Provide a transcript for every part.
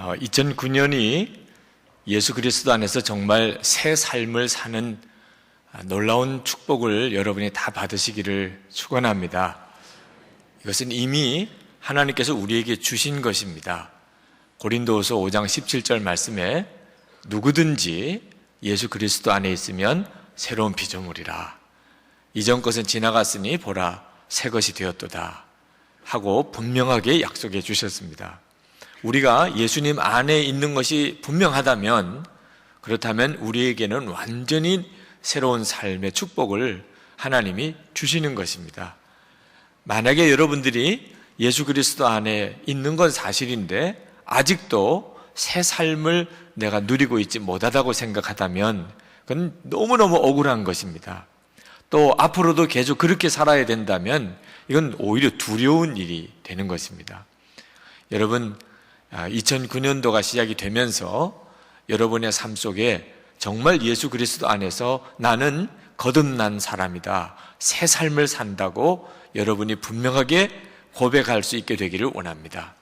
2009년이 예수 그리스도 안에서 정말 새 삶을 사는 놀라운 축복을 여러분이 다 받으시기를 축원합니다. 이것은 이미 하나님께서 우리에게 주신 것입니다. 고린도후서 5장 17절 말씀에 누구든지 예수 그리스도 안에 있으면 새로운 피조물이라. 이전 것은 지나갔으니 보라 새 것이 되었도다 하고 분명하게 약속해 주셨습니다. 우리가 예수님 안에 있는 것이 분명하다면, 그렇다면 우리에게는 완전히 새로운 삶의 축복을 하나님이 주시는 것입니다. 만약에 여러분들이 예수 그리스도 안에 있는 건 사실인데 아직도 새 삶을 내가 누리고 있지 못하다고 생각하다면 그건 너무너무 억울한 것입니다. 또 앞으로도 계속 그렇게 살아야 된다면 이건 오히려 두려운 일이 되는 것입니다. 여러분, 2009년도가 시작이 되면서 여러분의 삶 속에 정말 예수 그리스도 안에서 나는 거듭난 사람이다, 새 삶을 산다고 여러분이 분명하게 고백할 수 있게 되기를 원합니다.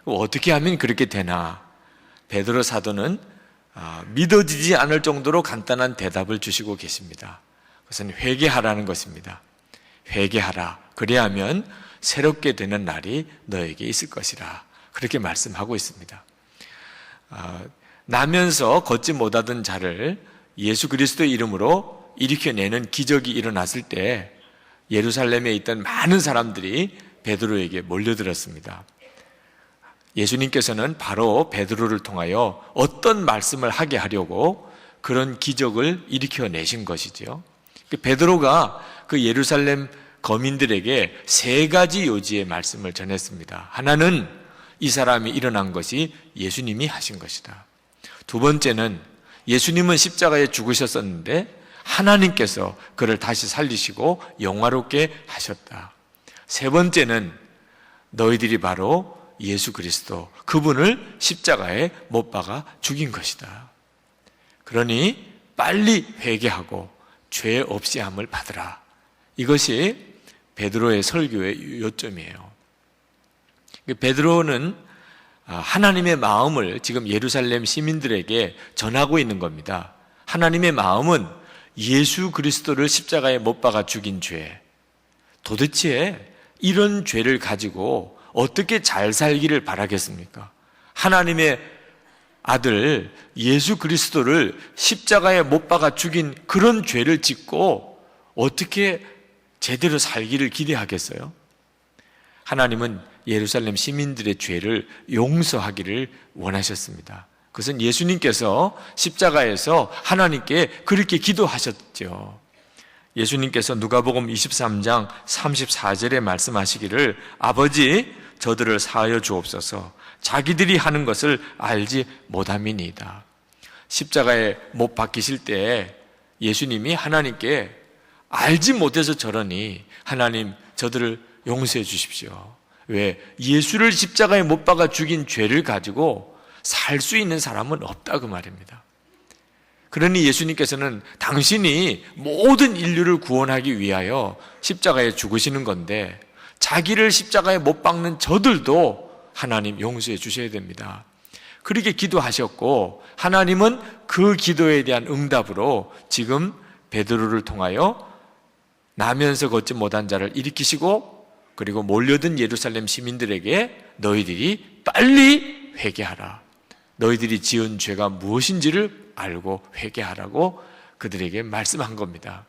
어떻게 하면 그렇게 되나? 베드로 사도는 믿어지지 않을 정도로 간단한 대답을 주시고 계십니다. 그것은 회개하라는 것입니다. 회개하라. 그래야면 새롭게 되는 날이 너에게 있을 것이라. 그렇게 말씀하고 있습니다. 나면서 걷지 못하던 자를 예수 그리스도의 이름으로 일으켜내는 기적이 일어났을 때 예루살렘에 있던 많은 사람들이 베드로에게 몰려들었습니다. 예수님께서는 바로 베드로를 통하여 어떤 말씀을 하게 하려고 그런 기적을 일으켜내신 것이죠. 베드로가 그 예루살렘 거민들에게 세 가지 요지의 말씀을 전했습니다. 하나는 이 사람이 일어난 것이 예수님이 하신 것이다. 두 번째는 예수님은 십자가에 죽으셨었는데 하나님께서 그를 다시 살리시고 영화롭게 하셨다. 세 번째는 너희들이 바로 예수 그리스도, 그분을 십자가에 못 박아 죽인 것이다. 그러니 빨리 회개하고 죄 없이 함을 받으라. 이것이 베드로의 설교의 요점이에요. 베드로는 하나님의 마음을 지금 예루살렘 시민들에게 전하고 있는 겁니다. 하나님의 마음은 예수 그리스도를 십자가에 못 박아 죽인 죄, 도대체 이런 죄를 가지고 어떻게 잘 살기를 바라겠습니까? 하나님의 아들 예수 그리스도를 십자가에 못 박아 죽인 그런 죄를 짓고 어떻게 제대로 살기를 기대하겠어요? 하나님은 예루살렘 시민들의 죄를 용서하기를 원하셨습니다. 그것은 예수님께서 십자가에서 하나님께 그렇게 기도하셨죠. 예수님께서 누가복음 23장 34절에 말씀하시기를 아버지 저들을 사하여 주옵소서 자기들이 하는 것을 알지 못함이니이다. 십자가에 못 박히실 때 예수님이 하나님께 알지 못해서 저러니 하나님 저들을 용서해 주십시오. 왜? 예수를 십자가에 못 박아 죽인 죄를 가지고 살 수 있는 사람은 없다 그 말입니다. 그러니 예수님께서는 당신이 모든 인류를 구원하기 위하여 십자가에 죽으시는 건데 자기를 십자가에 못 박는 저들도 하나님 용서해 주셔야 됩니다. 그렇게 기도하셨고 하나님은 그 기도에 대한 응답으로 지금 베드로를 통하여 나면서 걷지 못한 자를 일으키시고 그리고 몰려든 예루살렘 시민들에게 너희들이 빨리 회개하라. 너희들이 지은 죄가 무엇인지를 알고 회개하라고 그들에게 말씀한 겁니다.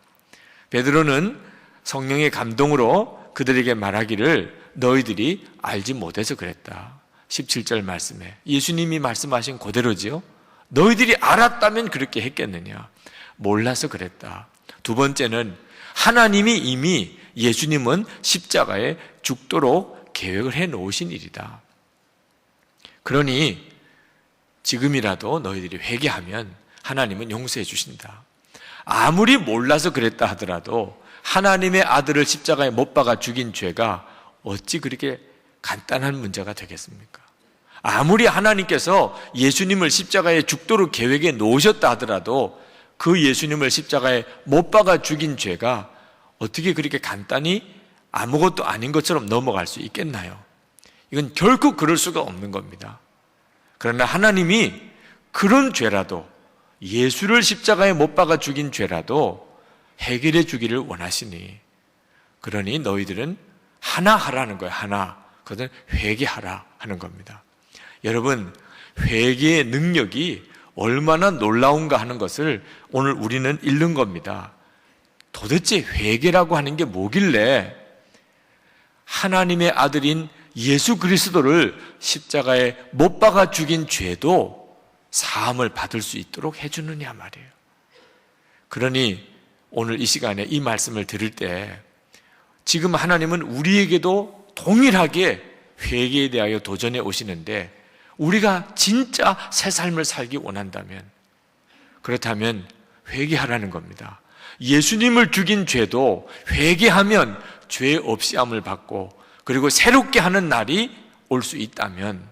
베드로는 성령의 감동으로 그들에게 말하기를 너희들이 알지 못해서 그랬다. 17절 말씀에 예수님이 말씀하신 그대로지요. 너희들이 알았다면 그렇게 했겠느냐. 몰라서 그랬다. 두 번째는 하나님이 이미 예수님은 십자가에 죽도록 계획을 해 놓으신 일이다. 그러니 지금이라도 너희들이 회개하면 하나님은 용서해 주신다. 아무리 몰라서 그랬다 하더라도 하나님의 아들을 십자가에 못 박아 죽인 죄가 어찌 그렇게 간단한 문제가 되겠습니까? 아무리 하나님께서 예수님을 십자가에 죽도록 계획해 놓으셨다 하더라도 그 예수님을 십자가에 못 박아 죽인 죄가 어떻게 그렇게 간단히 아무것도 아닌 것처럼 넘어갈 수 있겠나요? 이건 결코 그럴 수가 없는 겁니다. 그러나 하나님이 그런 죄라도, 예수를 십자가에 못 박아 죽인 죄라도 해결해 주기를 원하시니, 그러니 너희들은 하나 하라는 거예요. 하나. 그것은 회개하라 하는 겁니다. 여러분, 회개의 능력이 얼마나 놀라운가 하는 것을 오늘 우리는 읽는 겁니다. 도대체 회개라고 하는 게 뭐길래 하나님의 아들인 예수 그리스도를 십자가에 못 박아 죽인 죄도 사함을 받을 수 있도록 해주느냐 말이에요. 그러니 오늘 이 시간에 이 말씀을 들을 때 지금 하나님은 우리에게도 동일하게 회개에 대하여 도전해 오시는데, 우리가 진짜 새 삶을 살기 원한다면, 그렇다면 회개하라는 겁니다. 예수님을 죽인 죄도 회개하면 죄 없이 함을 받고, 그리고 새롭게 하는 날이 올 수 있다면,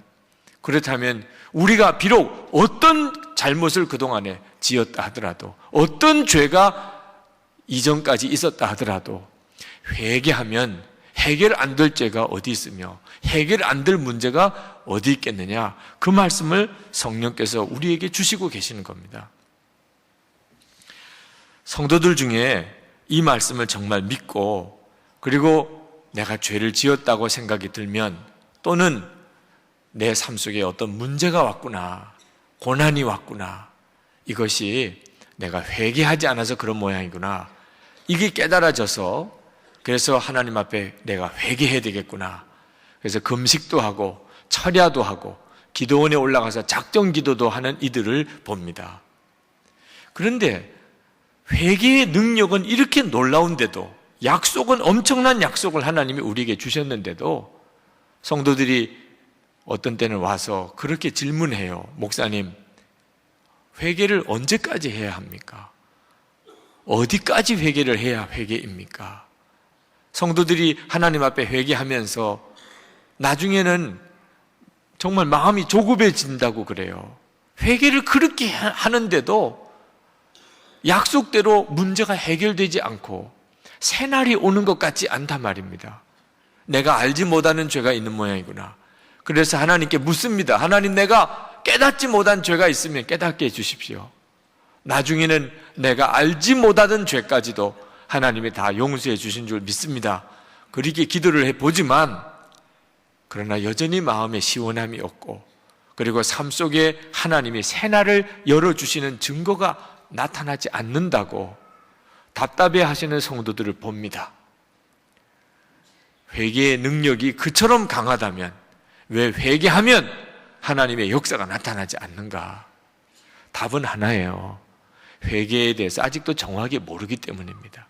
그렇다면 우리가 비록 어떤 잘못을 그동안에 지었다 하더라도, 어떤 죄가 이전까지 있었다 하더라도 회개하면 해결 안 될 죄가 어디 있으며 해결 안 될 문제가 어디 있겠느냐, 그 말씀을 성령께서 우리에게 주시고 계시는 겁니다. 성도들 중에 이 말씀을 정말 믿고, 그리고 내가 죄를 지었다고 생각이 들면, 또는 내 삶 속에 어떤 문제가 왔구나, 고난이 왔구나, 이것이 내가 회개하지 않아서 그런 모양이구나, 이게 깨달아져서, 그래서 하나님 앞에 내가 회개해야 되겠구나, 그래서 금식도 하고 철야도 하고 기도원에 올라가서 작정 기도도 하는 이들을 봅니다. 그런데 회개의 능력은 이렇게 놀라운데도, 약속은 엄청난 약속을 하나님이 우리에게 주셨는데도 성도들이 어떤 때는 와서 그렇게 질문해요. 목사님, 회개를 언제까지 해야 합니까? 어디까지 회개를 해야 회개입니까? 성도들이 하나님 앞에 회개하면서 나중에는 정말 마음이 조급해진다고 그래요. 회개를 그렇게 하는데도 약속대로 문제가 해결되지 않고 새날이 오는 것 같지 않단 말입니다. 내가 알지 못하는 죄가 있는 모양이구나. 그래서 하나님께 묻습니다. 하나님, 내가 깨닫지 못한 죄가 있으면 깨닫게 해주십시오. 나중에는 내가 알지 못하던 죄까지도 하나님이 다 용서해 주신 줄 믿습니다. 그렇게 기도를 해보지만, 그러나 여전히 마음에 시원함이 없고, 그리고 삶 속에 하나님이 새날을 열어주시는 증거가 나타나지 않는다고 답답해 하시는 성도들을 봅니다. 회개의 능력이 그처럼 강하다면 왜 회개하면 하나님의 역사가 나타나지 않는가? 답은 하나예요. 회개에 대해서 아직도 정확히 모르기 때문입니다.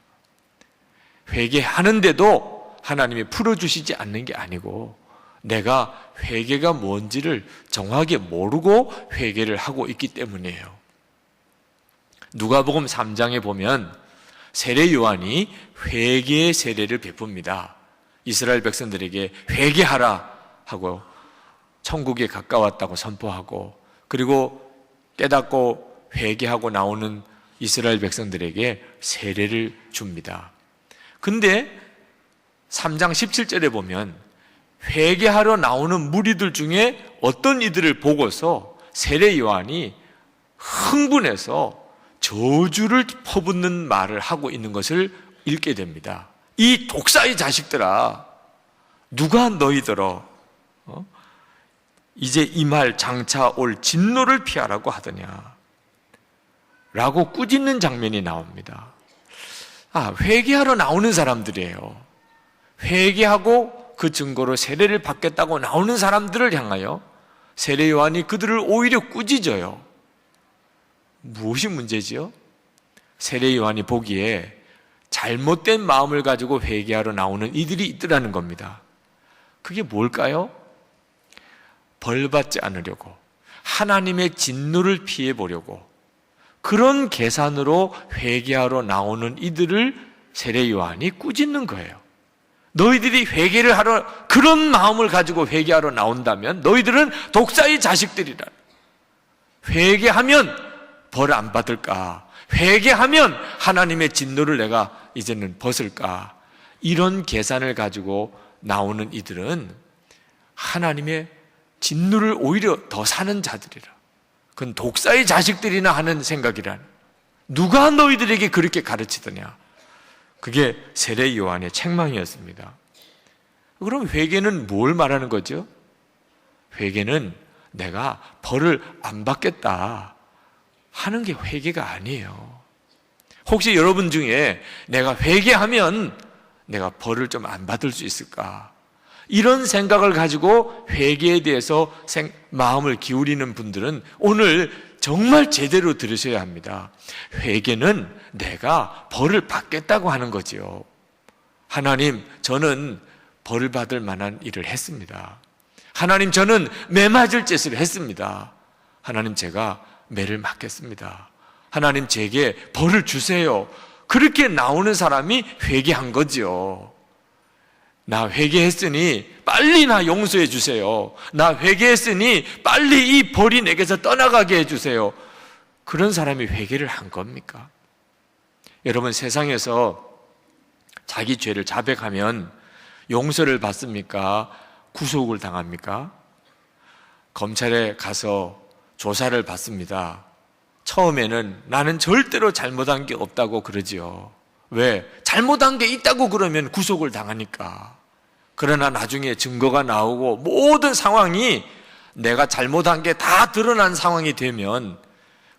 회개하는데도 하나님이 풀어주시지 않는 게 아니고, 내가 회개가 뭔지를 정확히 모르고 회개를 하고 있기 때문이에요. 누가복음 3장에 보면 세례 요한이 회개의 세례를 베풉니다. 이스라엘 백성들에게 회개하라 하고 천국에 가까웠다고 선포하고, 그리고 깨닫고 회개하고 나오는 이스라엘 백성들에게 세례를 줍니다. 근데 3장 17절에 보면 회개하러 나오는 무리들 중에 어떤 이들을 보고서 세례 요한이 흥분해서 저주를 퍼붓는 말을 하고 있는 것을 읽게 됩니다. 이 독사의 자식들아, 누가 너희들어 이제 이 말 장차 올 진노를 피하라고 하더냐 라고 꾸짖는 장면이 나옵니다. 회개하러 나오는 사람들이에요. 회개하고 그 증거로 세례를 받겠다고 나오는 사람들을 향하여 세례 요한이 그들을 오히려 꾸짖어요. 무엇이 문제지요? 세례 요한이 보기에 잘못된 마음을 가지고 회개하러 나오는 이들이 있더라는 겁니다. 그게 뭘까요? 벌받지 않으려고, 하나님의 진노를 피해 보려고, 그런 계산으로 회개하러 나오는 이들을 세례 요한이 꾸짖는 거예요. 너희들이 회개를 하러, 그런 마음을 가지고 회개하러 나온다면 너희들은 독사의 자식들이라. 회개하면 벌 안 받을까? 회개하면 하나님의 진노를 내가 이제는 벗을까? 이런 계산을 가지고 나오는 이들은 하나님의 진노를 오히려 더 사는 자들이라. 그건 독사의 자식들이나 하는 생각이란. 누가 너희들에게 그렇게 가르치더냐. 그게 세례 요한의 책망이었습니다. 그럼 회개는 뭘 말하는 거죠? 회개는 내가 벌을 안 받겠다 하는 게 회개가 아니에요. 혹시 여러분 중에 내가 회개하면 내가 벌을 좀 안 받을 수 있을까? 이런 생각을 가지고 회개에 대해서 마음을 기울이는 분들은 오늘 정말 제대로 들으셔야 합니다. 회개는 내가 벌을 받겠다고 하는 거지요. 하나님, 저는 벌을 받을 만한 일을 했습니다. 하나님, 저는 매 맞을 짓을 했습니다. 하나님, 제가 매를 맞겠습니다. 하나님, 제게 벌을 주세요. 그렇게 나오는 사람이 회개한 거지요. 나 회개했으니 빨리 나 용서해 주세요. 나 회개했으니 빨리 이 벌이 내게서 떠나가게 해주세요. 그런 사람이 회개를 한 겁니까? 여러분, 세상에서 자기 죄를 자백하면 용서를 받습니까? 구속을 당합니까? 검찰에 가서 조사를 받습니다. 처음에는 나는 절대로 잘못한 게 없다고 그러지요. 왜? 잘못한 게 있다고 그러면 구속을 당하니까. 그러나 나중에 증거가 나오고 모든 상황이 내가 잘못한 게 다 드러난 상황이 되면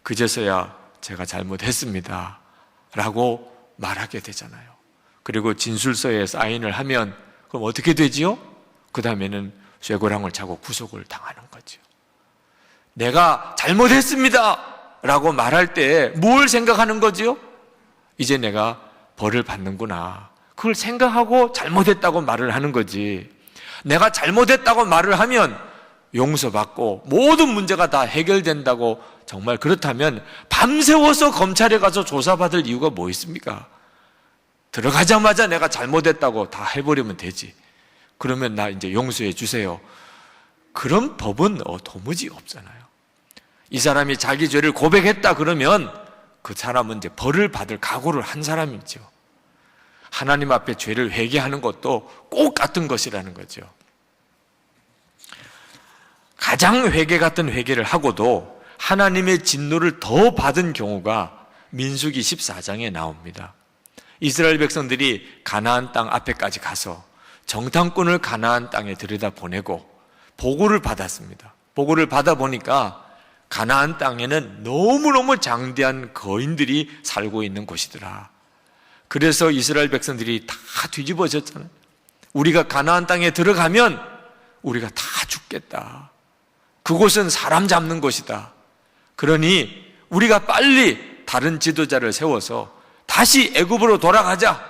그제서야 제가 잘못했습니다 라고 말하게 되잖아요. 그리고 진술서에 사인을 하면 그럼 어떻게 되지요? 그 다음에는 쇠고랑을 차고 구속을 당하는 거죠. 내가 잘못했습니다 라고 말할 때 뭘 생각하는 거지요? 이제 내가 벌을 받는구나. 그걸 생각하고 잘못했다고 말을 하는 거지. 내가 잘못했다고 말을 하면 용서받고 모든 문제가 다 해결된다고 정말 그렇다면 밤새워서 검찰에 가서 조사받을 이유가 뭐 있습니까? 들어가자마자 내가 잘못했다고 다 해버리면 되지. 그러면 나 이제 용서해 주세요. 그런 법은 도무지 없잖아요. 이 사람이 자기 죄를 고백했다 그러면 그 사람은 이제 벌을 받을 각오를 한 사람이죠. 하나님 앞에 죄를 회개하는 것도 꼭 같은 것이라는 거죠. 가장 회개 같은 회개를 하고도 하나님의 진노를 더 받은 경우가 민수기 14장에 나옵니다. 이스라엘 백성들이 가나안 땅 앞에까지 가서 정탐꾼을 가나안 땅에 들여다보내고 보고를 받았습니다. 보고를 받아보니까 가나안 땅에는 너무너무 장대한 거인들이 살고 있는 곳이더라. 그래서 이스라엘 백성들이 다 뒤집어졌잖아요. 우리가 가나안 땅에 들어가면 우리가 다 죽겠다. 그곳은 사람 잡는 곳이다. 그러니 우리가 빨리 다른 지도자를 세워서 다시 애굽으로 돌아가자.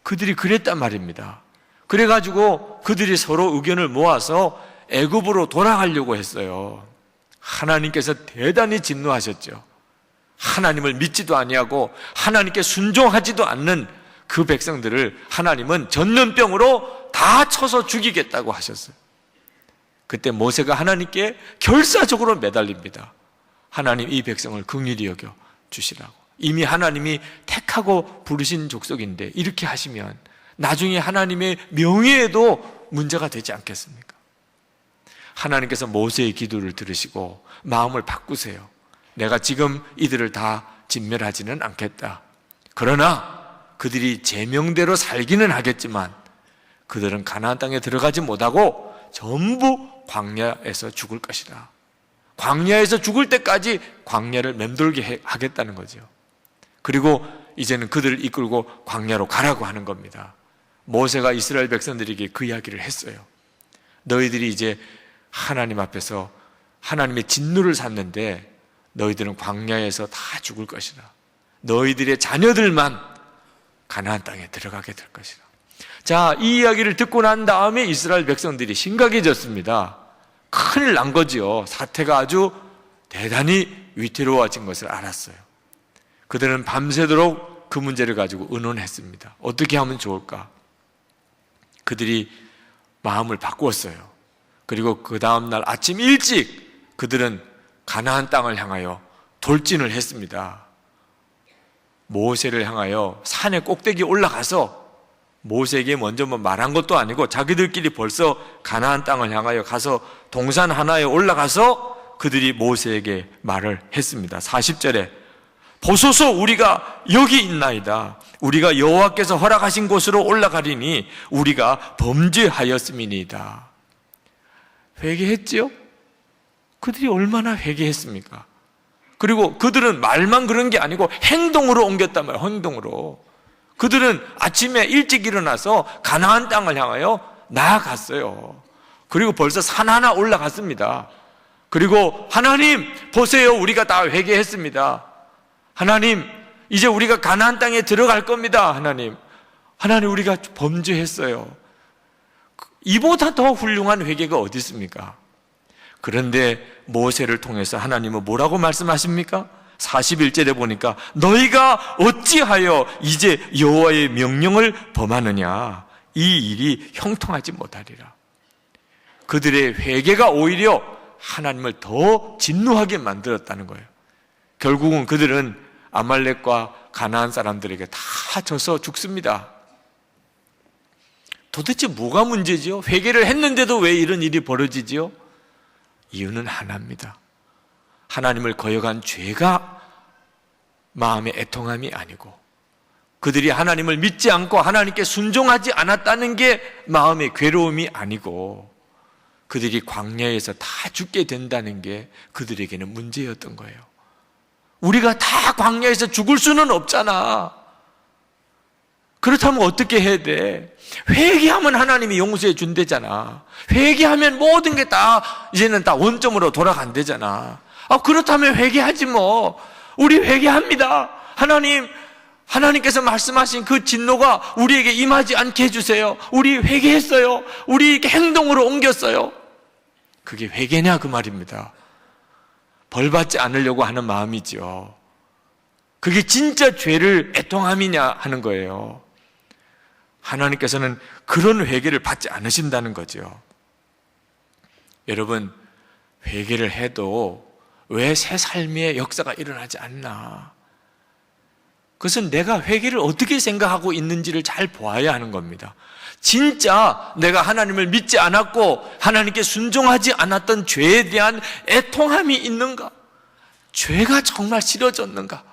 그들이 그랬단 말입니다. 그래가지고 그들이 서로 의견을 모아서 애굽으로 돌아가려고 했어요. 하나님께서 대단히 진노하셨죠. 하나님을 믿지도 아니하고 하나님께 순종하지도 않는 그 백성들을 하나님은 전염병으로 다 쳐서 죽이겠다고 하셨어요. 그때 모세가 하나님께 결사적으로 매달립니다. 하나님, 이 백성을 긍휼히 여겨 주시라고. 이미 하나님이 택하고 부르신 족속인데 이렇게 하시면 나중에 하나님의 명예에도 문제가 되지 않겠습니까? 하나님께서 모세의 기도를 들으시고 마음을 바꾸세요. 내가 지금 이들을 다 진멸하지는 않겠다. 그러나 그들이 제명대로 살기는 하겠지만 그들은 가나안 땅에 들어가지 못하고 전부 광야에서 죽을 것이다. 광야에서 죽을 때까지 광야를 맴돌게 하겠다는 거죠. 그리고 이제는 그들을 이끌고 광야로 가라고 하는 겁니다. 모세가 이스라엘 백성들에게 그 이야기를 했어요. 너희들이 이제 하나님 앞에서 하나님의 진노를 샀는데 너희들은 광야에서 다 죽을 것이다. 너희들의 자녀들만 가나안 땅에 들어가게 될 것이다. 자, 이 이야기를 듣고 난 다음에 이스라엘 백성들이 심각해졌습니다. 큰일 난 거지요. 사태가 아주 대단히 위태로워진 것을 알았어요. 그들은 밤새도록 그 문제를 가지고 의논했습니다. 어떻게 하면 좋을까? 그들이 마음을 바꾸었어요. 그리고 그 다음날 아침 일찍 그들은 가나안 땅을 향하여 돌진을 했습니다. 모세를 향하여 산의 꼭대기에 올라가서 모세에게 먼저 말한 것도 아니고 자기들끼리 벌써 가나안 땅을 향하여 가서 동산 하나에 올라가서 그들이 모세에게 말을 했습니다. 40절에 보소서 우리가 여기 있나이다. 우리가 여호와께서 허락하신 곳으로 올라가리니 우리가 범죄하였음이니이다. 회개했지요? 그들이 얼마나 회개했습니까? 그리고 그들은 말만 그런 게 아니고 행동으로 옮겼단 말이에요. 행동으로. 그들은 아침에 일찍 일어나서 가나안 땅을 향하여 나아갔어요. 그리고 벌써 산 하나 올라갔습니다. 그리고 하나님 보세요, 우리가 다 회개했습니다. 하나님 이제 우리가 가나안 땅에 들어갈 겁니다. 하나님 우리가 범죄했어요. 이보다 더 훌륭한 회개가 어디 있습니까? 그런데 모세를 통해서 하나님은 뭐라고 말씀하십니까? 41절에 보니까 너희가 어찌하여 이제 여호와의 명령을 범하느냐, 이 일이 형통하지 못하리라. 그들의 회개가 오히려 하나님을 더 진노하게 만들었다는 거예요. 결국은 그들은 아말렉과 가나안 사람들에게 다 져서 죽습니다. 도대체 뭐가 문제지요? 회개를 했는데도 왜 이런 일이 벌어지지요? 이유는 하나입니다. 하나님을 거역한 죄가 마음의 애통함이 아니고, 그들이 하나님을 믿지 않고 하나님께 순종하지 않았다는 게 마음의 괴로움이 아니고, 그들이 광야에서 다 죽게 된다는 게 그들에게는 문제였던 거예요. 우리가 다 광야에서 죽을 수는 없잖아. 그렇다면 어떻게 해야 돼? 회개하면 하나님이 용서해 준대잖아. 회개하면 모든 게 다 이제는 다 원점으로 돌아간대잖아. 그렇다면 회개하지 뭐. 우리 회개합니다. 하나님께서 말씀하신 그 진노가 우리에게 임하지 않게 해주세요. 우리 회개했어요. 우리 이렇게 행동으로 옮겼어요. 그게 회개냐 그 말입니다. 벌받지 않으려고 하는 마음이죠. 그게 진짜 죄를 애통함이냐 하는 거예요. 하나님께서는 그런 회개를 받지 않으신다는 거죠. 여러분, 회개를 해도 왜 새 삶의 역사가 일어나지 않나? 그것은 내가 회개를 어떻게 생각하고 있는지를 잘 보아야 하는 겁니다. 진짜 내가 하나님을 믿지 않았고 하나님께 순종하지 않았던 죄에 대한 애통함이 있는가? 죄가 정말 싫어졌는가?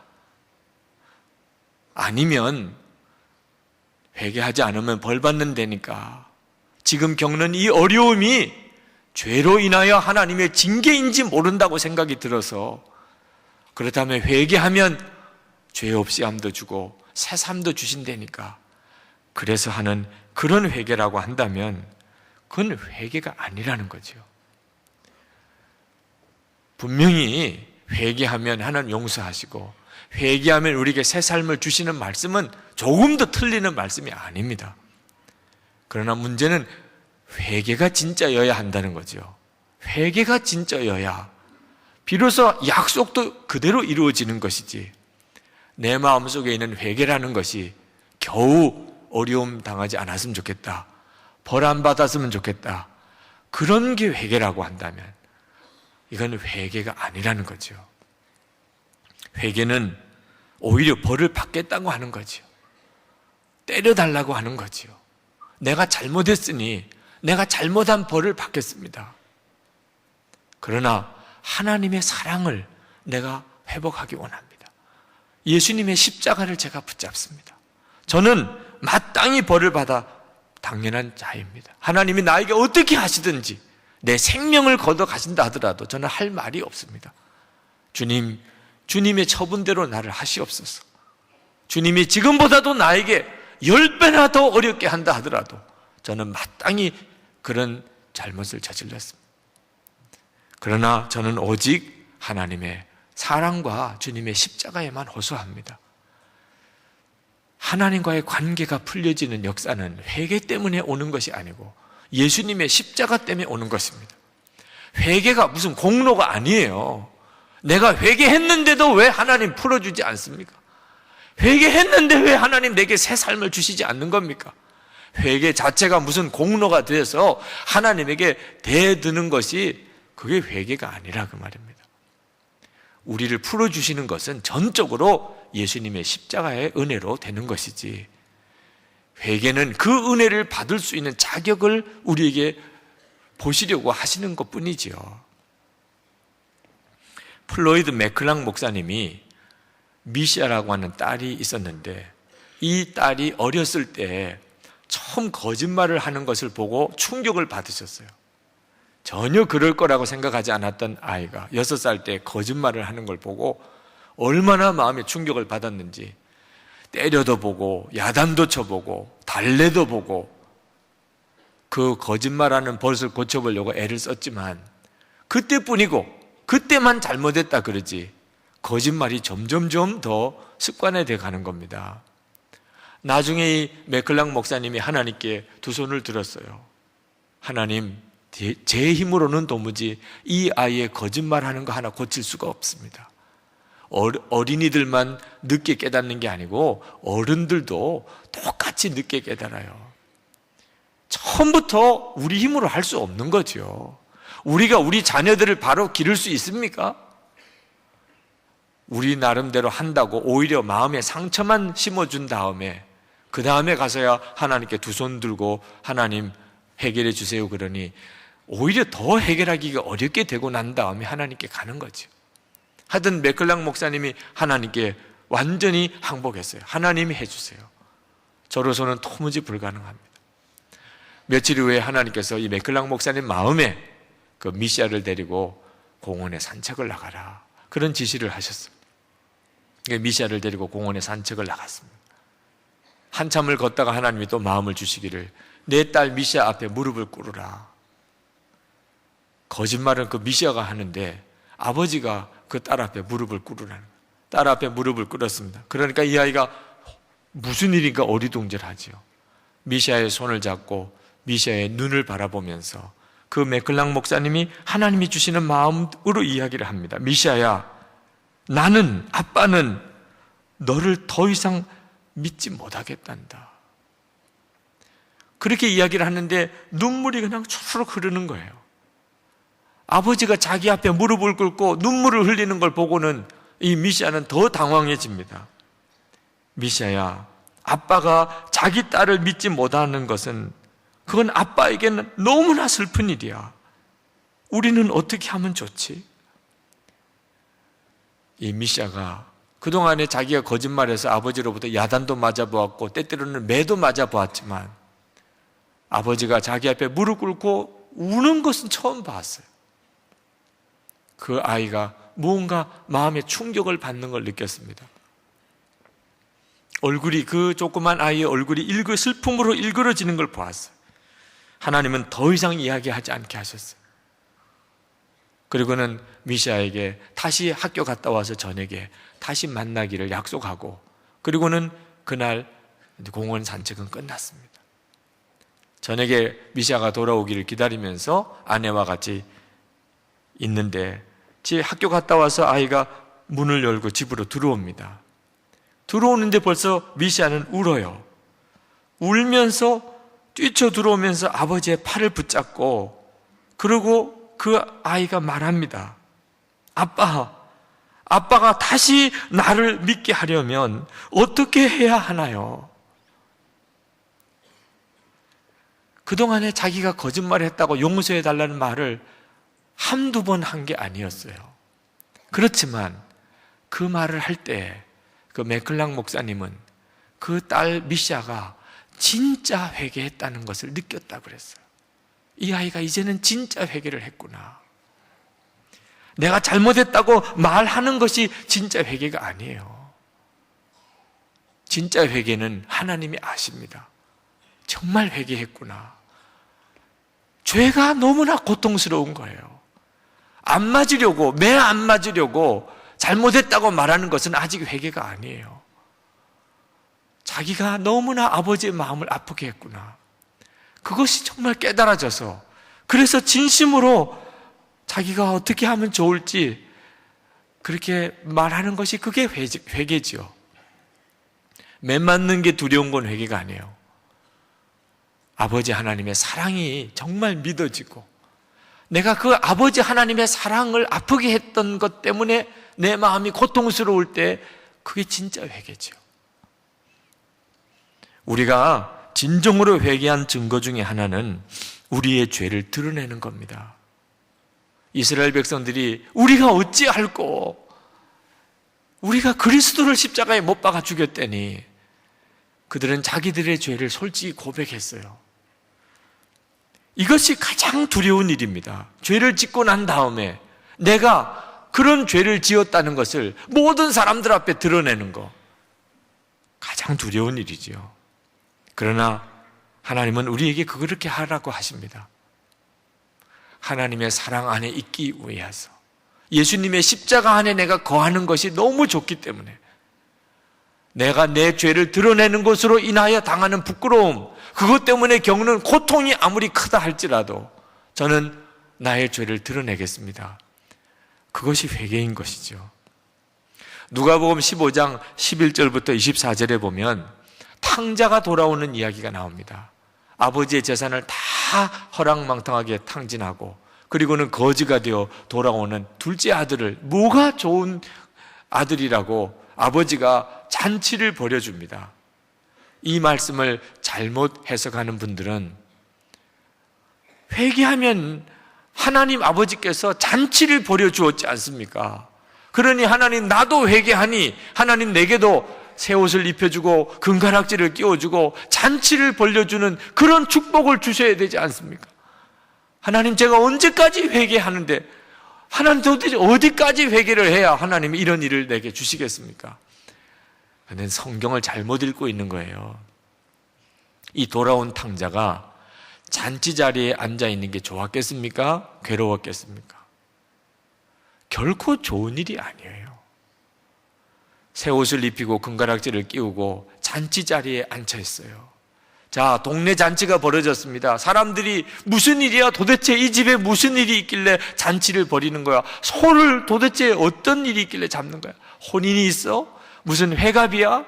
아니면 회개하지 않으면 벌 받는다니까 지금 겪는 이 어려움이 죄로 인하여 하나님의 징계인지 모른다고 생각이 들어서, 그렇다면 회개하면 죄 없이 함도 주고 새 삶도 주신다니까, 그래서 하는 그런 회개라고 한다면 그건 회개가 아니라는 거죠. 분명히 회개하면 하나님 용서하시고 회개하면 우리에게 새 삶을 주시는 말씀은 조금도 틀리는 말씀이 아닙니다. 그러나 문제는 회개가 진짜여야 한다는 거죠. 회개가 진짜여야 비로소 약속도 그대로 이루어지는 것이지, 내 마음속에 있는 회개라는 것이 겨우 어려움 당하지 않았으면 좋겠다, 벌 안 받았으면 좋겠다, 그런 게 회개라고 한다면 이건 회개가 아니라는 거죠. 회개는 오히려 벌을 받겠다고 하는 거죠. 때려달라고 하는 거죠. 내가 잘못했으니 내가 잘못한 벌을 받겠습니다. 그러나 하나님의 사랑을 내가 회복하기 원합니다. 예수님의 십자가를 제가 붙잡습니다. 저는 마땅히 벌을 받아 당연한 자입니다. 하나님이 나에게 어떻게 하시든지 내 생명을 걷어 가신다 하더라도 저는 할 말이 없습니다. 주님의 처분대로 나를 하시옵소서. 주님이 지금보다도 나에게 10배나 더 어렵게 한다 하더라도 저는 마땅히 그런 잘못을 저질렀습니다. 그러나 저는 오직 하나님의 사랑과 주님의 십자가에만 호소합니다. 하나님과의 관계가 풀려지는 역사는 회개 때문에 오는 것이 아니고 예수님의 십자가 때문에 오는 것입니다. 회개가 무슨 공로가 아니에요. 내가 회개했는데도 왜 하나님 풀어주지 않습니까? 회개했는데 왜 하나님 내게 새 삶을 주시지 않는 겁니까? 회개 자체가 무슨 공로가 돼서 하나님에게 대드는 것이 그게 회개가 아니라 그 말입니다. 우리를 풀어주시는 것은 전적으로 예수님의 십자가의 은혜로 되는 것이지, 회개는 그 은혜를 받을 수 있는 자격을 우리에게 보시려고 하시는 것 뿐이지요. 플로이드 맥클랑 목사님이 미시아라고 하는 딸이 있었는데, 이 딸이 어렸을 때 처음 거짓말을 하는 것을 보고 충격을 받으셨어요. 전혀 그럴 거라고 생각하지 않았던 아이가 6살 때 거짓말을 하는 걸 보고 얼마나 마음에 충격을 받았는지, 때려도 보고 야단도 쳐보고 달래도 보고 그 거짓말하는 버릇을 고쳐보려고 애를 썼지만 그때뿐이고 그때만 잘못했다 그러지 거짓말이 점점점 더 습관화되어 가는 겁니다. 나중에 이 맥클랑 목사님이 하나님께 두 손을 들었어요. 하나님, 제 힘으로는 도무지 이 아이의 거짓말하는 거 하나 고칠 수가 없습니다. 어린이들만 늦게 깨닫는 게 아니고 어른들도 똑같이 늦게 깨달아요. 처음부터 우리 힘으로 할 수 없는 거죠. 우리가 우리 자녀들을 바로 기를 수 있습니까? 우리 나름대로 한다고 오히려 마음에 상처만 심어준 다음에 그 다음에 가서야 하나님께 두 손 들고 하나님 해결해 주세요 그러니 오히려 더 해결하기가 어렵게 되고 난 다음에 하나님께 가는 거죠. 하여튼 맥클랑 목사님이 하나님께 완전히 항복했어요. 하나님이 해주세요. 저로서는 도무지 불가능합니다. 며칠 후에 하나님께서 이 맥클랑 목사님 마음에 그 미시아를 데리고 공원에 산책을 나가라 그런 지시를 하셨습니다. 미시아를 데리고 공원에 산책을 나갔습니다. 한참을 걷다가 하나님이 또 마음을 주시기를 내 딸 미시아 앞에 무릎을 꿇으라. 거짓말은 그 미시아가 하는데 아버지가 그 딸 앞에 무릎을 꿇으라는 거예요. 딸 앞에 무릎을 꿇었습니다. 그러니까 이 아이가 무슨 일인가 어리둥절하지요. 미시아의 손을 잡고 미시아의 눈을 바라보면서 그 맥클랑 목사님이 하나님이 주시는 마음으로 이야기를 합니다. 미시아야, 나는, 아빠는 너를 더 이상 믿지 못하겠단다. 그렇게 이야기를 하는데 눈물이 그냥 초르륵 흐르는 거예요. 아버지가 자기 앞에 무릎을 꿇고 눈물을 흘리는 걸 보고는 이 미시아는 더 당황해집니다. 미시아야, 아빠가 자기 딸을 믿지 못하는 것은 그건 아빠에게는 너무나 슬픈 일이야. 우리는 어떻게 하면 좋지? 이 미시아가 그동안에 자기가 거짓말해서 아버지로부터 야단도 맞아보았고 때때로는 매도 맞아보았지만 아버지가 자기 앞에 무릎 꿇고 우는 것은 처음 봤어요. 그 아이가 무언가 마음에 충격을 받는 걸 느꼈습니다. 얼굴이, 그 조그만 아이의 얼굴이 슬픔으로 일그러지는 걸 보았어요. 하나님은 더 이상 이야기하지 않게 하셨어요. 그리고는 미시아에게 다시 학교 갔다 와서 저녁에 다시 만나기를 약속하고, 그리고는 그날 공원 산책은 끝났습니다. 저녁에 미시아가 돌아오기를 기다리면서 아내와 같이 있는데 학교 갔다 와서 아이가 문을 열고 집으로 들어옵니다. 들어오는데 벌써 미시아는 울어요. 울면서 뛰쳐 들어오면서 아버지의 팔을 붙잡고, 그리고 그 아이가 말합니다. 아빠가 다시 나를 믿게 하려면 어떻게 해야 하나요? 그동안에 자기가 거짓말했다고 용서해 달라는 말을 한두 번 한 게 아니었어요. 그렇지만 그 말을 할 때 그 맥클랑 목사님은 그 딸 미시아가 진짜 회개했다는 것을 느꼈다고 그랬어요. 이 아이가 이제는 진짜 회개를 했구나. 내가 잘못했다고 말하는 것이 진짜 회개가 아니에요. 진짜 회개는 하나님이 아십니다. 정말 회개했구나. 죄가 너무나 고통스러운 거예요. 안 맞으려고, 매 안 맞으려고 잘못했다고 말하는 것은 아직 회개가 아니에요. 자기가 너무나 아버지의 마음을 아프게 했구나. 그것이 정말 깨달아져서, 그래서 진심으로 자기가 어떻게 하면 좋을지 그렇게 말하는 것이 그게 회개지요. 매 맞는 게 두려운 건 회개가 아니에요. 아버지 하나님의 사랑이 정말 믿어지고, 내가 그 아버지 하나님의 사랑을 아프게 했던 것 때문에 내 마음이 고통스러울 때 그게 진짜 회개죠. 우리가 진정으로 회개한 증거 중에 하나는 우리의 죄를 드러내는 겁니다. 이스라엘 백성들이 우리가 어찌할꼬? 우리가 그리스도를 십자가에 못 박아 죽였다니. 그들은 자기들의 죄를 솔직히 고백했어요. 이것이 가장 두려운 일입니다. 죄를 짓고 난 다음에 내가 그런 죄를 지었다는 것을 모든 사람들 앞에 드러내는 거, 가장 두려운 일이지요. 그러나 하나님은 우리에게 그렇게 하라고 하십니다. 하나님의 사랑 안에 있기 위해서, 예수님의 십자가 안에 내가 거하는 것이 너무 좋기 때문에, 내가 내 죄를 드러내는 것으로 인하여 당하는 부끄러움, 그것 때문에 겪는 고통이 아무리 크다 할지라도 저는 나의 죄를 드러내겠습니다. 그것이 회개인 것이죠. 누가복음 15장 11절부터 24절에 보면 탕자가 돌아오는 이야기가 나옵니다. 아버지의 재산을 다 허랑망탕하게 탕진하고, 그리고는 거지가 되어 돌아오는 둘째 아들을, 뭐가 좋은 아들이라고 아버지가 잔치를 벌여줍니다. 이 말씀을 잘못 해석하는 분들은 회개하면 하나님 아버지께서 잔치를 벌여주었지 않습니까? 그러니 하나님, 나도 회개하니 하나님 내게도 새 옷을 입혀주고 금가락지를 끼워주고 잔치를 벌려주는 그런 축복을 주셔야 되지 않습니까? 하나님, 제가 언제까지 회개하는데, 하나님 도대체 어디까지 회개를 해야 하나님이 이런 일을 내게 주시겠습니까? 그는 성경을 잘못 읽고 있는 거예요. 이 돌아온 탕자가 잔치 자리에 앉아 있는 게 좋았겠습니까? 괴로웠겠습니까? 결코 좋은 일이 아니에요. 새 옷을 입히고 금가락지를 끼우고 잔치 자리에 앉혀 있어요. 자, 동네 잔치가 벌어졌습니다. 사람들이 무슨 일이야? 도대체 이 집에 무슨 일이 있길래 잔치를 벌이는 거야? 소를 도대체 어떤 일이 있길래 잡는 거야? 혼인이 있어? 무슨 회갑이야?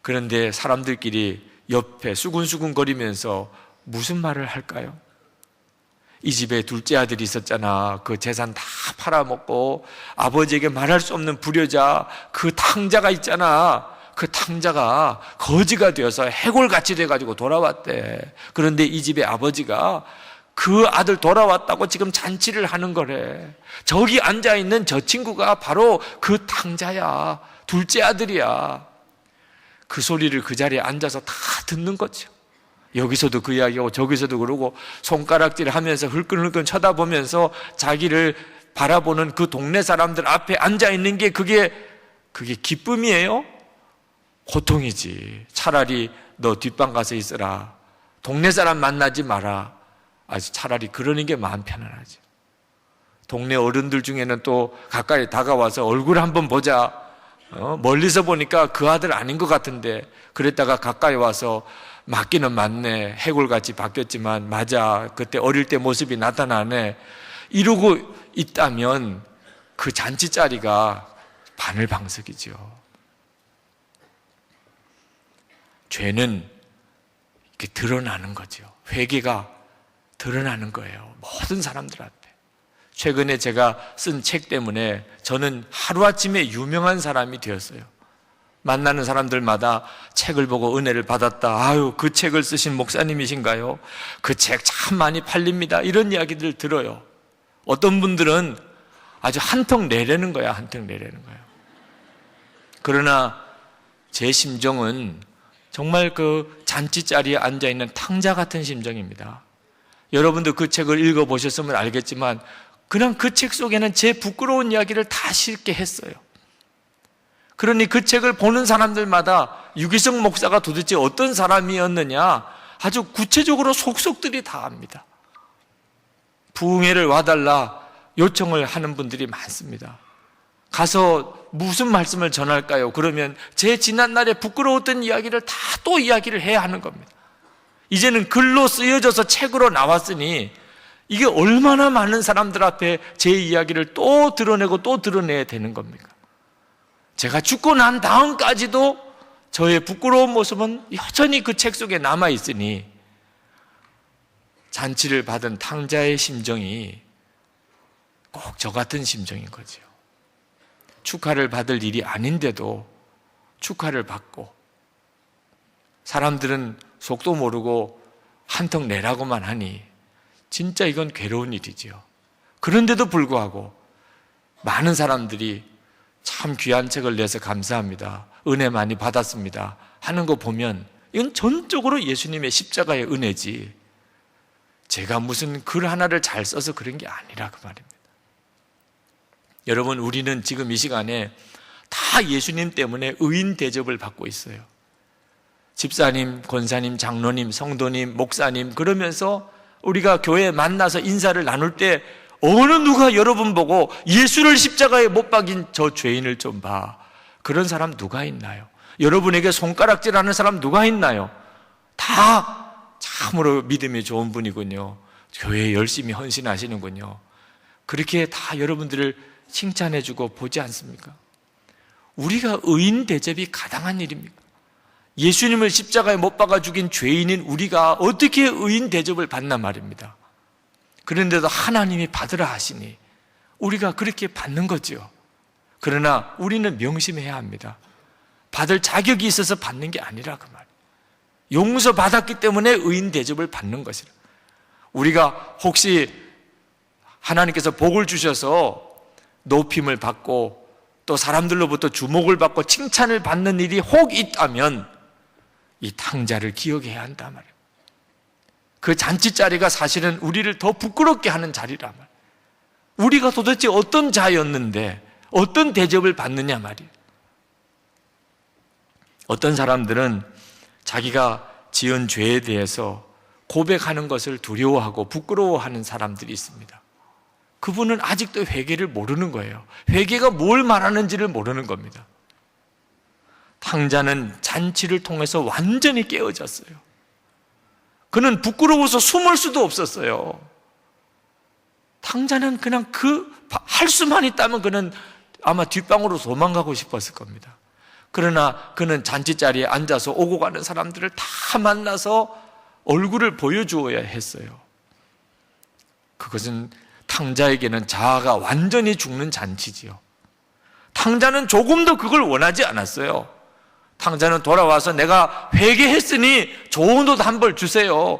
그런데 사람들끼리 옆에 수군수군 거리면서 무슨 말을 할까요? 이 집에 둘째 아들이 있었잖아. 그 재산 다 팔아먹고 아버지에게 말할 수 없는 불효자, 그 탕자가 있잖아. 그 탕자가 거지가 되어서 해골같이 돼가지고 돌아왔대. 그런데 이 집의 아버지가 그 아들 돌아왔다고 지금 잔치를 하는 거래. 저기 앉아있는 저 친구가 바로 그 탕자야. 둘째 아들이야. 그 소리를 그 자리에 앉아서 다 듣는 거죠. 여기서도 그 이야기하고 저기서도 그러고 손가락질 하면서 흘끈흘끈 쳐다보면서 자기를 바라보는 그 동네 사람들 앞에 앉아있는 게 그게 기쁨이에요? 고통이지. 차라리 너 뒷방 가서 있어라. 동네 사람 만나지 마라. 차라리 그러는 게 마음 편안하지. 동네 어른들 중에는 또 가까이 다가와서 얼굴 한번 보자. 멀리서 보니까 그 아들 아닌 것 같은데, 그랬다가 가까이 와서 맞기는 맞네. 해골같이 바뀌었지만 맞아. 그때 어릴 때 모습이 나타나네. 이러고 있다면 그 잔치 자리가 바늘방석이죠. 죄는 이렇게 드러나는 거죠. 회개가 드러나는 거예요. 모든 사람들한테. 최근에 제가 쓴 책 때문에 저는 하루아침에 유명한 사람이 되었어요. 만나는 사람들마다 책을 보고 은혜를 받았다. 아유, 그 책을 쓰신 목사님이신가요? 그 책 참 많이 팔립니다. 이런 이야기들 들어요. 어떤 분들은 아주 한턱 내려는 거야, 한턱 내려는 거야. 그러나 제 심정은 정말 그 잔치 자리에 앉아있는 탕자 같은 심정입니다. 여러분도 그 책을 읽어보셨으면 알겠지만 그냥 그 책 속에는 제 부끄러운 이야기를 다 실게 했어요. 그러니 그 책을 보는 사람들마다 유기성 목사가 도대체 어떤 사람이었느냐 아주 구체적으로 속속들이 다 압니다. 부흥회를 와달라 요청을 하는 분들이 많습니다. 가서 무슨 말씀을 전할까요? 그러면 제 지난날에 부끄러웠던 이야기를 다 또 이야기를 해야 하는 겁니다. 이제는 글로 쓰여져서 책으로 나왔으니 이게 얼마나 많은 사람들 앞에 제 이야기를 또 드러내고 또 드러내야 되는 겁니까? 제가 죽고 난 다음까지도 저의 부끄러운 모습은 여전히 그 책 속에 남아있으니 잔치를 받은 탕자의 심정이 꼭 저 같은 심정인 거죠. 축하를 받을 일이 아닌데도 축하를 받고 사람들은 속도 모르고 한턱 내라고만 하니 진짜 이건 괴로운 일이지요. 그런데도 불구하고 많은 사람들이 참 귀한 책을 내서 감사합니다, 은혜 많이 받았습니다 하는 거 보면 이건 전적으로 예수님의 십자가의 은혜지, 제가 무슨 글 하나를 잘 써서 그런 게 아니라 그 말입니다. 여러분, 우리는 지금 이 시간에 다 예수님 때문에 의인 대접을 받고 있어요. 집사님, 권사님, 장로님, 성도님, 목사님, 그러면서 우리가 교회에 만나서 인사를 나눌 때 어느 누가 여러분 보고 예수를 십자가에 못 박인 저 죄인을 좀 봐, 그런 사람 누가 있나요? 여러분에게 손가락질하는 사람 누가 있나요? 다 참으로 믿음이 좋은 분이군요, 교회에 열심히 헌신하시는군요, 그렇게 다 여러분들을 칭찬해주고 보지 않습니까? 우리가 의인 대접이 가당한 일입니까? 예수님을 십자가에 못 박아 죽인 죄인인 우리가 어떻게 의인 대접을 받나 말입니다. 그런데도 하나님이 받으라 하시니 우리가 그렇게 받는 거죠. 그러나 우리는 명심해야 합니다. 받을 자격이 있어서 받는 게 아니라 그 말. 용서받았기 때문에 의인 대접을 받는 것이라. 우리가 혹시 하나님께서 복을 주셔서 높임을 받고 또 사람들로부터 주목을 받고 칭찬을 받는 일이 혹 있다면 이 탕자를 기억해야 한단 말이에요. 그 잔치자리가 사실은 우리를 더 부끄럽게 하는 자리란 말이에요. 우리가 도대체 어떤 자였는데 어떤 대접을 받느냐 말이에요. 어떤 사람들은 자기가 지은 죄에 대해서 고백하는 것을 두려워하고 부끄러워하는 사람들이 있습니다. 그분은 아직도 회개를 모르는 거예요. 회개가 뭘 말하는지를 모르는 겁니다. 탕자는 잔치를 통해서 완전히 깨어졌어요. 그는 부끄러워서 숨을 수도 없었어요. 탕자는 그냥 할 수만 있다면 그는 아마 뒷방으로 도망가고 싶었을 겁니다. 그러나 그는 잔치자리에 앉아서 오고 가는 사람들을 다 만나서 얼굴을 보여주어야 했어요. 그것은 탕자에게는 자아가 완전히 죽는 잔치지요. 탕자는 조금도 그걸 원하지 않았어요. 탕자는 돌아와서 내가 회개했으니 좋은 옷 한 벌 주세요,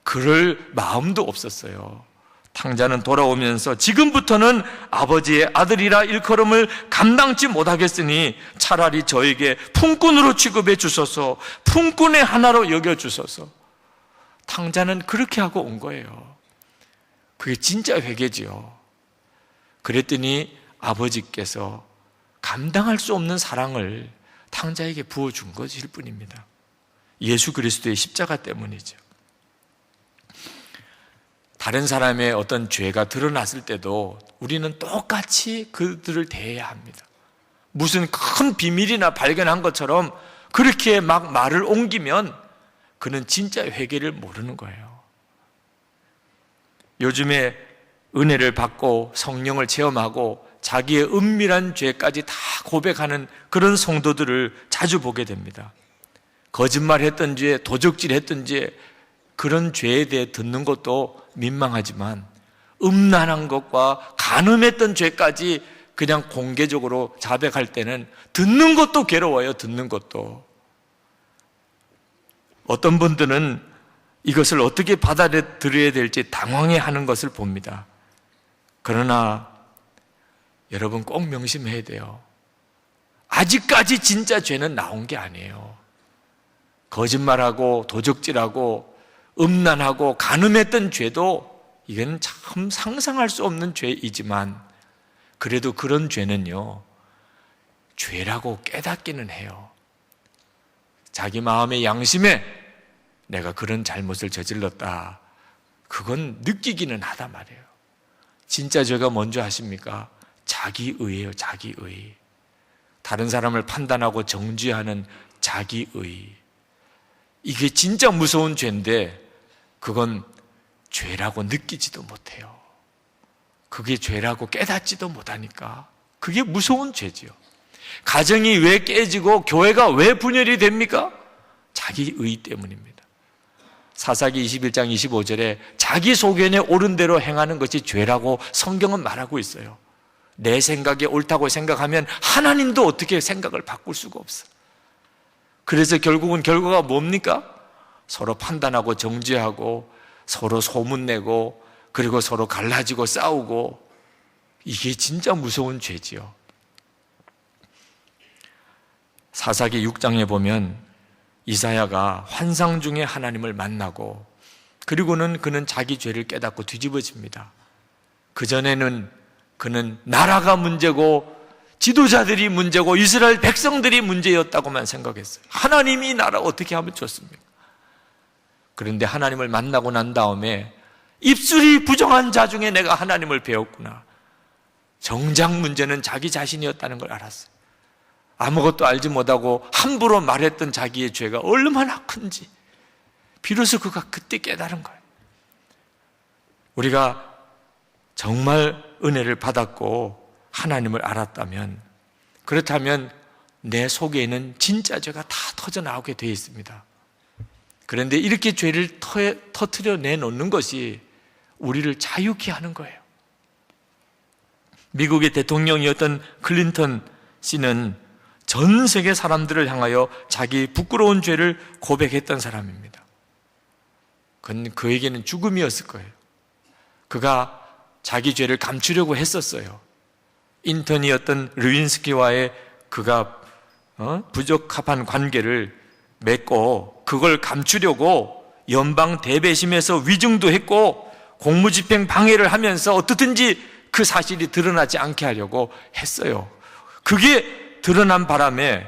그럴 마음도 없었어요. 탕자는 돌아오면서 지금부터는 아버지의 아들이라 일컬음을 감당치 못하겠으니 차라리 저에게 품꾼으로 취급해 주소서, 품꾼의 하나로 여겨 주소서. 탕자는 그렇게 하고 온 거예요. 그게 진짜 회개지요. 그랬더니 아버지께서 감당할 수 없는 사랑을 탕자에게 부어준 것일 뿐입니다. 예수 그리스도의 십자가 때문이죠. 다른 사람의 어떤 죄가 드러났을 때도 우리는 똑같이 그들을 대해야 합니다. 무슨 큰 비밀이나 발견한 것처럼 그렇게 막 말을 옮기면 그는 진짜 회개를 모르는 거예요. 요즘에 은혜를 받고 성령을 체험하고 자기의 은밀한 죄까지 다 고백하는 그런 성도들을 자주 보게 됩니다. 거짓말했던 죄, 도적질했던 죄, 그런 죄에 대해 듣는 것도 민망하지만 음란한 것과 간음했던 죄까지 그냥 공개적으로 자백할 때는 듣는 것도 괴로워요. 듣는 것도. 어떤 분들은 이것을 어떻게 받아들여야 될지 당황해하는 것을 봅니다. 그러나 여러분 꼭 명심해야 돼요. 아직까지 진짜 죄는 나온 게 아니에요. 거짓말하고 도적질하고 음란하고 간음했던 죄도 이건 참 상상할 수 없는 죄이지만 그래도 그런 죄는요, 죄라고 깨닫기는 해요. 자기 마음의 양심에 내가 그런 잘못을 저질렀다, 그건 느끼기는 하단 말이에요. 진짜 죄가 뭔지 아십니까? 자기의예요. 자기의. 다른 사람을 판단하고 정죄하는 자기의. 이게 진짜 무서운 죄인데 그건 죄라고 느끼지도 못해요. 그게 죄라고 깨닫지도 못하니까 그게 무서운 죄지요. 가정이 왜 깨지고 교회가 왜 분열이 됩니까? 자기의 때문입니다. 사사기 21장 25절에 자기 소견에 옳은 대로 행하는 것이 죄라고 성경은 말하고 있어요. 내 생각이 옳다고 생각하면 하나님도 어떻게 생각을 바꿀 수가 없어. 그래서 결국은 결과가 뭡니까? 서로 판단하고 정죄하고 서로 소문내고 그리고 서로 갈라지고 싸우고, 이게 진짜 무서운 죄지요. 사사기 6장에 보면 이사야가 환상 중에 하나님을 만나고 그리고는 그는 자기 죄를 깨닫고 뒤집어집니다. 그전에는 그는 나라가 문제고 지도자들이 문제고 이스라엘 백성들이 문제였다고만 생각했어요. 하나님이 나라 어떻게 하면 좋습니까? 그런데 하나님을 만나고 난 다음에 입술이 부정한 자 중에 내가 하나님을 배웠구나. 정작 문제는 자기 자신이었다는 걸 알았어요. 아무것도 알지 못하고 함부로 말했던 자기의 죄가 얼마나 큰지 비로소 그가 그때 깨달은 거예요. 우리가 정말 은혜를 받았고 하나님을 알았다면, 그렇다면 내 속에는 진짜 죄가 다 터져나오게 되어 있습니다. 그런데 이렇게 죄를 터뜨려 내놓는 것이 우리를 자유케 하는 거예요. 미국의 대통령이었던 클린턴 씨는 전 세계 사람들을 향하여 자기 부끄러운 죄를 고백했던 사람입니다. 그건 그에게는 죽음이었을 거예요. 그가 자기 죄를 감추려고 했었어요. 인턴이었던 르윈스키와의 그가 부적합한 관계를 맺고 그걸 감추려고 연방 대배심에서 위증도 했고 공무집행 방해를 하면서 어떻든지 그 사실이 드러나지 않게 하려고 했어요. 그게 드러난 바람에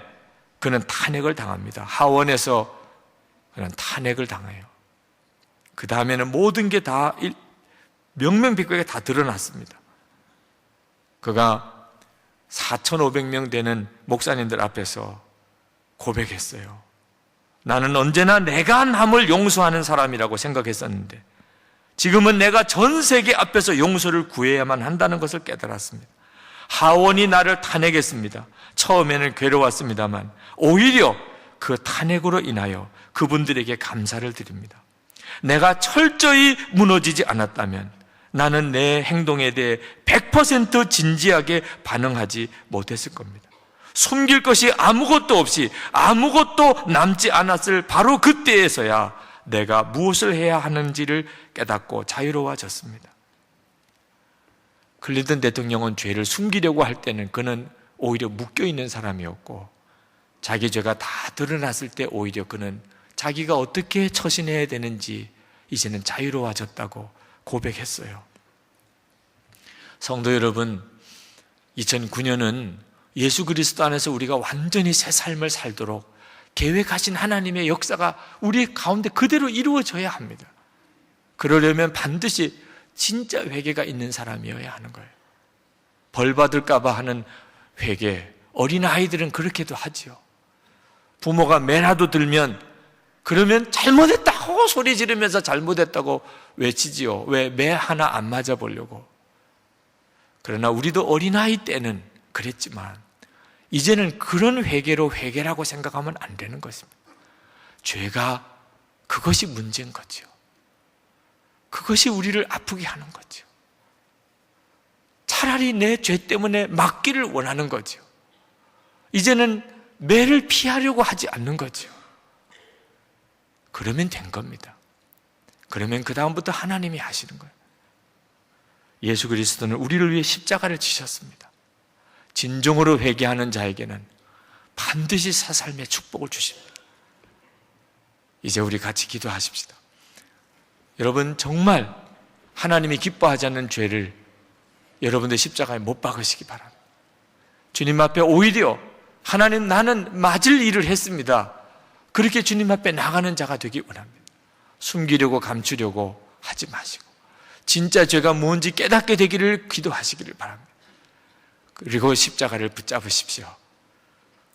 그는 탄핵을 당합니다. 하원에서 그는 탄핵을 당해요. 그 다음에는 모든 게 다 명명백백하게 다 드러났습니다. 그가 4,500명 되는 목사님들 앞에서 고백했어요. 나는 언제나 내가 한 함을 용서하는 사람이라고 생각했었는데 지금은 내가 전 세계 앞에서 용서를 구해야만 한다는 것을 깨달았습니다. 하원이 나를 탄핵했습니다. 처음에는 괴로웠습니다만 오히려 그 탄핵으로 인하여 그분들에게 감사를 드립니다. 내가 철저히 무너지지 않았다면 나는 내 행동에 대해 100% 진지하게 반응하지 못했을 겁니다. 숨길 것이 아무것도 없이 아무것도 남지 않았을 바로 그때에서야 내가 무엇을 해야 하는지를 깨닫고 자유로워졌습니다. 클린턴 대통령은 죄를 숨기려고 할 때는 그는 오히려 묶여있는 사람이었고 자기 죄가 다 드러났을 때 오히려 그는 자기가 어떻게 처신해야 되는지 이제는 자유로워졌다고 고백했어요. 성도 여러분, 2009년은 예수 그리스도 안에서 우리가 완전히 새 삶을 살도록 계획하신 하나님의 역사가 우리 가운데 그대로 이루어져야 합니다. 그러려면 반드시 진짜 회개가 있는 사람이어야 하는 거예요. 벌 받을까 봐 하는 회개, 어린아이들은 그렇게도 하지요. 부모가 매라도 들면 그러면 잘못했다고 소리 지르면서 잘못했다고 외치지요. 왜 매 하나 안 맞아 보려고. 그러나 우리도 어린아이 때는 그랬지만 이제는 그런 회개로 회개라고 생각하면 안 되는 것입니다. 죄가 그것이 문제인 거죠. 그것이 우리를 아프게 하는 거죠. 차라리 내 죄 때문에 맞기를 원하는 거죠. 이제는 매를 피하려고 하지 않는 거죠. 그러면 된 겁니다. 그러면 그 다음부터 하나님이 하시는 거예요. 예수 그리스도는 우리를 위해 십자가를 지셨습니다. 진정으로 회개하는 자에게는 반드시 새 삶의 축복을 주십니다. 이제 우리 같이 기도하십시다. 여러분, 정말 하나님이 기뻐하지 않는 죄를 여러분들 십자가에 못 박으시기 바랍니다. 주님 앞에 오히려 하나님, 나는 맞을 일을 했습니다. 그렇게 주님 앞에 나가는 자가 되기 원합니다. 숨기려고 감추려고 하지 마시고 진짜 죄가 뭔지 깨닫게 되기를 기도하시기를 바랍니다. 그리고 십자가를 붙잡으십시오.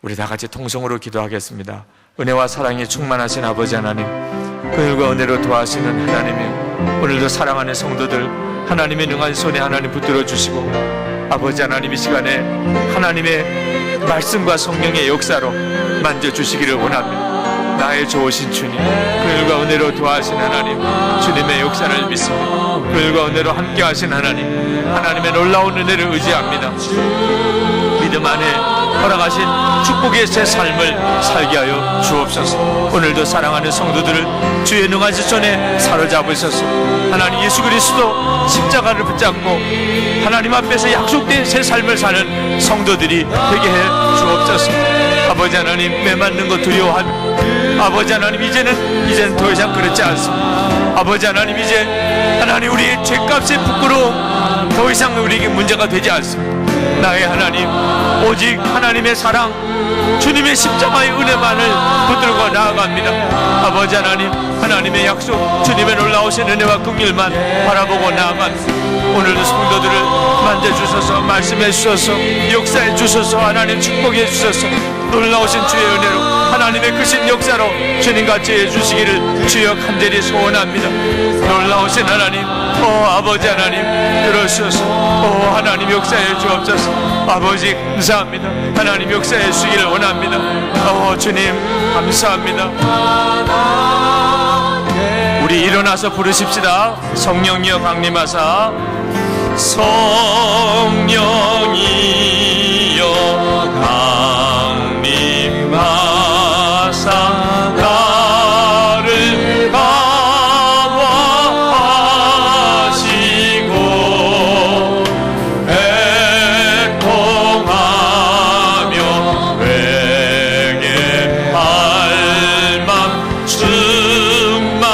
우리 다 같이 통성으로 기도하겠습니다. 은혜와 사랑이 충만하신 아버지 하나님, 긍휼과 은혜로 도와주시는 하나님이 오늘도 사랑하는 성도들 하나님의 능한 손에 하나님 붙들어 주시고 아버지 하나님 이 시간에 하나님의 말씀과 성령의 역사로 만져주시기를 원합니다. 나의 좋으신 주님, 긍휼과 은혜로 도와주신 하나님, 주님의 역사를 믿습니다. 긍휼과 은혜로 함께 하신 하나님, 하나님의 놀라운 은혜를 의지합니다. 믿음 안에 허락하신 축복의 새 삶을 살게 하여 주옵소서. 오늘도 사랑하는 성도들을 주의 능하신 손에 사로잡으셔서 하나님 예수 그리스도 십자가를 붙잡고 하나님 앞에서 약속된 새 삶을 사는 성도들이 되게 해 주옵소서. 아버지 하나님, 매맞는 것 두려워하며 아버지 하나님 이제는 더 이상 그렇지 않습니다. 아버지 하나님, 이제 하나님 우리의 죄값의 부끄러움 더 이상 우리에게 문제가 되지 않습니다. 나의 하나님, 오직 하나님의 사랑, 주님의 십자가의 은혜만을 붙들고 나아갑니다. 아버지 하나님, 하나님의 약속, 주님의 놀라우신 은혜와 긍휼만 바라보고 나아갑니다. 오늘도 성도들을 만져주셔서, 말씀해 주셔서, 역사해 주셔서, 하나님 축복해 주셔서, 놀라우신 주의 은혜로 하나님의 크신 역사로 주님 같이 해주시기를 주여 간절히 소원합니다. 놀라우신 하나님, 아버지 하나님 들어주셔서 하나님 역사해 주옵소서. 아버지 감사합니다. 하나님 역사해 주시기를 원합니다. 주님 감사합니다. 우리 일어나서 부르십시다. 성령이여 강림하사, 성령이여 강림하사 나를 감화하시고 애통하며 회개할 맘 충만하게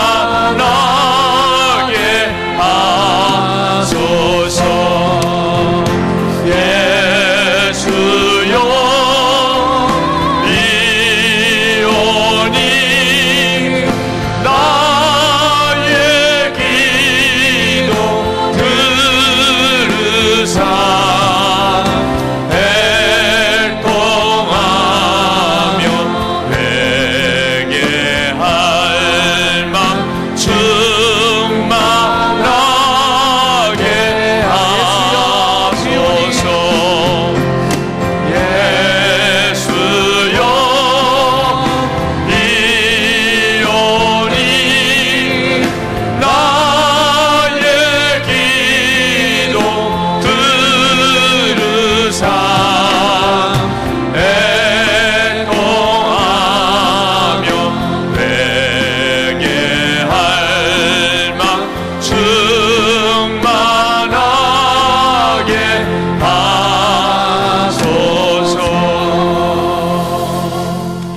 하소서. 예수여 이오니 나의 기도 들으사 애통하며 회개할 맘 충만하게 하소서. 예수여 이오니 나의 기도 들으사 애통하며 회개할 맘 충만하게 하소서.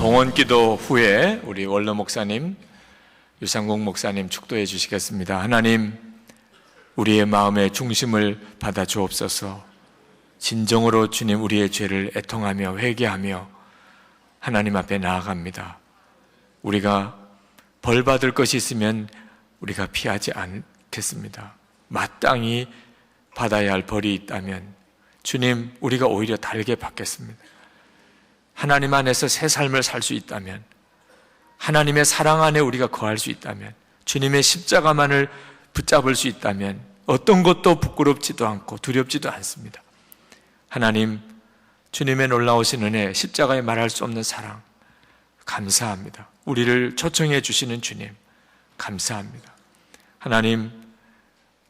봉헌기도 후에 우리 원로 목사님, 유상국 목사님 축도해 주시겠습니다. 하나님, 우리의 마음의 중심을 받아 주옵소서. 진정으로 주님 우리의 죄를 애통하며 회개하며 하나님 앞에 나아갑니다. 우리가 벌 받을 것이 있으면 우리가 피하지 않겠습니다. 마땅히 받아야 할 벌이 있다면 주님, 우리가 오히려 달게 받겠습니다. 하나님 안에서 새 삶을 살 수 있다면, 하나님의 사랑 안에 우리가 거할 수 있다면, 주님의 십자가만을 붙잡을 수 있다면 어떤 것도 부끄럽지도 않고 두렵지도 않습니다. 하나님, 주님의 놀라우신 은혜, 십자가에 말할 수 없는 사랑 감사합니다. 우리를 초청해 주시는 주님 감사합니다. 하나님,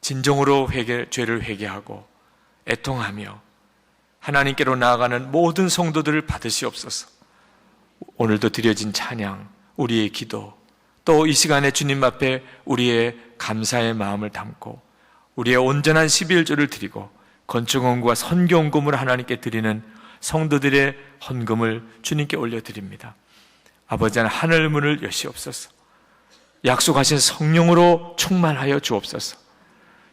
진정으로 죄를 회개하고 애통하며 하나님께로 나아가는 모든 성도들을 받으시옵소서. 오늘도 드려진 찬양, 우리의 기도, 또 이 시간에 주님 앞에 우리의 감사의 마음을 담고 우리의 온전한 11조를 드리고 건축헌금과 선교헌금을 하나님께 드리는 성도들의 헌금을 주님께 올려드립니다. 아버지 하나님, 하늘 문을 여시옵소서. 약속하신 성령으로 충만하여 주옵소서.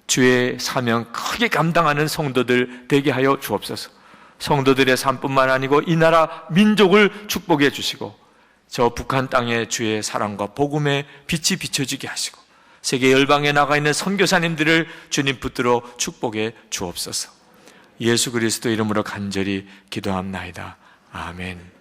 주의 사명 크게 감당하는 성도들 되게 하여 주옵소서. 성도들의 삶뿐만 아니고 이 나라 민족을 축복해 주시고 저 북한 땅에 주의 사랑과 복음의 빛이 비춰지게 하시고 세계 열방에 나가 있는 선교사님들을 주님 붙들어 축복해 주옵소서. 예수 그리스도 이름으로 간절히 기도합나이다. 아멘.